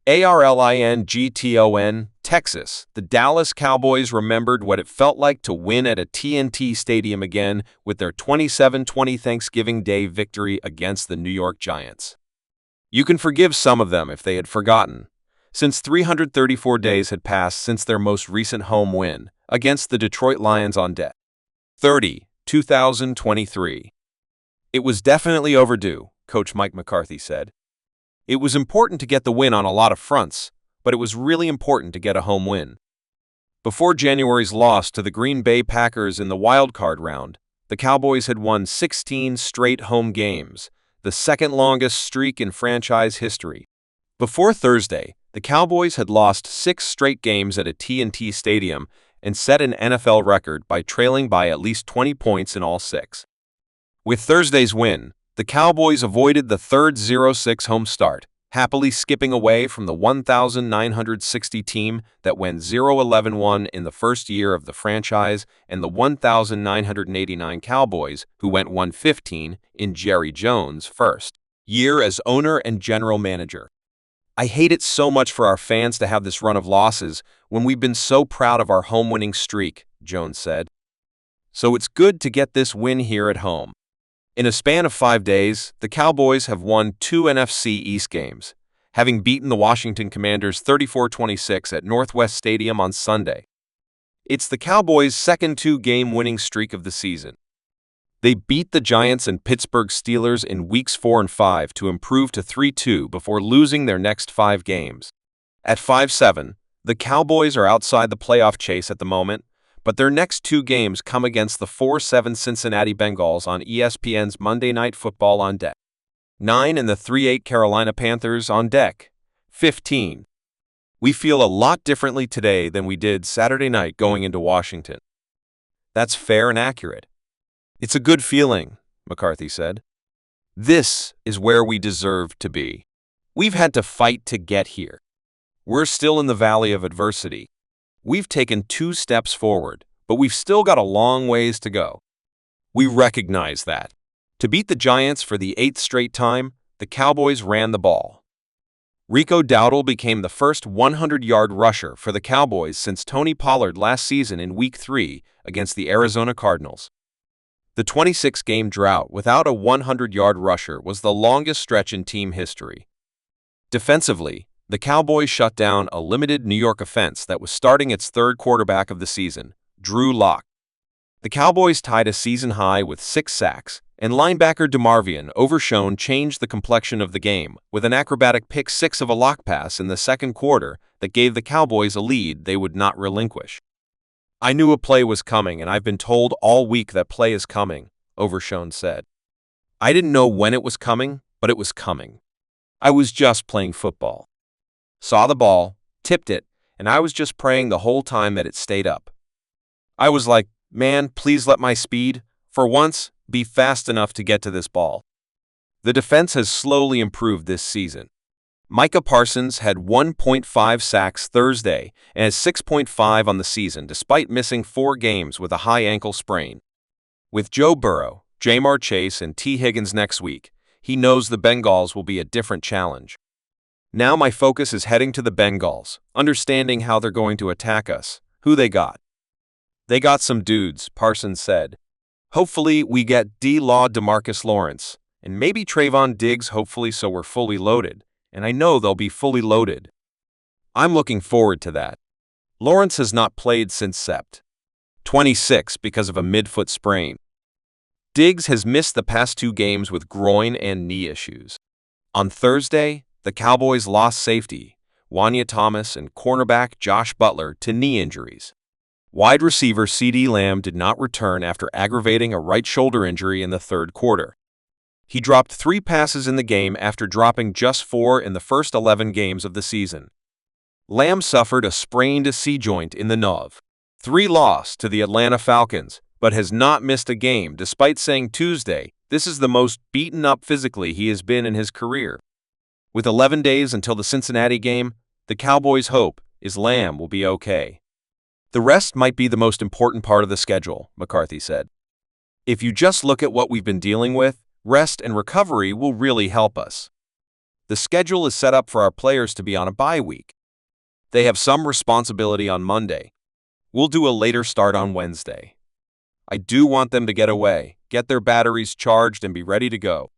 Arlington, Texas, the Dallas Cowboys remembered what it felt like to win at AT&T Stadium again with their 27-20 Thanksgiving Day victory against the New York Giants. You can forgive some of them if they had forgotten, since 334 days had passed since their most recent home win against the Detroit Lions on Dec. 30, 2023. It was definitely overdue, Coach Mike McCarthy said. It was important to get the win on a lot of fronts, but it was really important to get a home win. Before January's loss to the Green Bay Packers in the wild-card round, the Cowboys had won 16 straight home games, the second longest streak in franchise history. Before Thursday, the Cowboys had lost 6 straight games at AT&T Stadium and set an NFL record by trailing by at least 20 points in all 6. With Thursday's win, the Cowboys avoided the third 0-6 home start, happily skipping away from the 1,960 team that went 0-11-1 in the first year of the franchise and the 1,989 Cowboys who went 1-15 in Jerry Jones' first year as owner and general manager. I hate it so much for our fans to have this run of losses when we've been so proud of our home winning streak, Jones said. So it's good to get this win here at home. In a span of 5 days, the Cowboys have won 2 NFC East games, having beaten the Washington Commanders 34-26 at Northwest Stadium on Sunday. It's the Cowboys' second 2-game winning streak of the season. They beat the Giants and Pittsburgh Steelers in weeks 4 and 5 to improve to 3-2 before losing their next 5 games. At 5-7, the Cowboys are outside the playoff chase at the moment, but their next 2 games come against the 4-7 Cincinnati Bengals on ESPN's Monday Night Football on Dec. 9 and the 3-8 Carolina Panthers on Dec. 15. We feel a lot differently today than we did Saturday night going into Washington. That's fair and accurate. It's a good feeling, McCarthy said. This is where we deserve to be. We've had to fight to get here. We're still in the valley of adversity. We've taken 2 steps forward, but we've still got a long ways to go. We recognize that. To beat the Giants for the 8th straight time, the Cowboys ran the ball. Rico Dowdle became the first 100-yard rusher for the Cowboys since Tony Pollard last season in Week 3 against the Arizona Cardinals. The 26-game drought without a 100-yard rusher was the longest stretch in team history. Defensively, the Cowboys shut down a limited New York offense that was starting its 3rd quarterback of the season, Drew Lock. The Cowboys tied a season high with 6 sacks, and linebacker DeMarvion Overshown changed the complexion of the game with an acrobatic pick 6 of a lock pass in the 2nd quarter that gave the Cowboys a lead they would not relinquish. I knew a play was coming, and I've been told all week that play is coming, Overshown said. I didn't know when it was coming, but it was coming. I was just playing football. Saw the ball, tipped it, and I was just praying the whole time that it stayed up. I was like, man, please let my speed, for once, be fast enough to get to this ball. The defense has slowly improved this season. Micah Parsons had 1.5 sacks Thursday and has 6.5 on the season despite missing 4 games with a high ankle sprain. With Joe Burrow, Jamar Chase, and T. Higgins next week, he knows the Bengals will be a different challenge. Now my focus is heading to the Bengals, understanding how they're going to attack us, who they got. They got some dudes, Parsons said. Hopefully we get D-Law DeMarcus Lawrence, and maybe Trayvon Diggs hopefully so we're fully loaded, and I know they'll be fully loaded. I'm looking forward to that. Lawrence has not played since Sept. 26 because of a midfoot sprain. Diggs has missed the past 2 games with groin and knee issues. On Thursday, the Cowboys lost safety, Wanya Thomas, and cornerback Josh Butler to knee injuries. Wide receiver CeeDee Lamb did not return after aggravating a right shoulder injury in the 3rd quarter. He dropped 3 passes in the game after dropping just 4 in the first 11 games of the season. Lamb suffered a sprained C-joint in the NOV. 3 loss to the Atlanta Falcons, but has not missed a game despite saying Tuesday this is the most beaten up physically he has been in his career. With 11 days until the Cincinnati game, the Cowboys' hope is Lamb will be okay. The rest might be the most important part of the schedule, McCarthy said. If you just look at what we've been dealing with, rest and recovery will really help us. The schedule is set up for our players to be on a bye week. They have some responsibility on Monday. We'll do a later start on Wednesday. I do want them to get away, get their batteries charged, and be ready to go.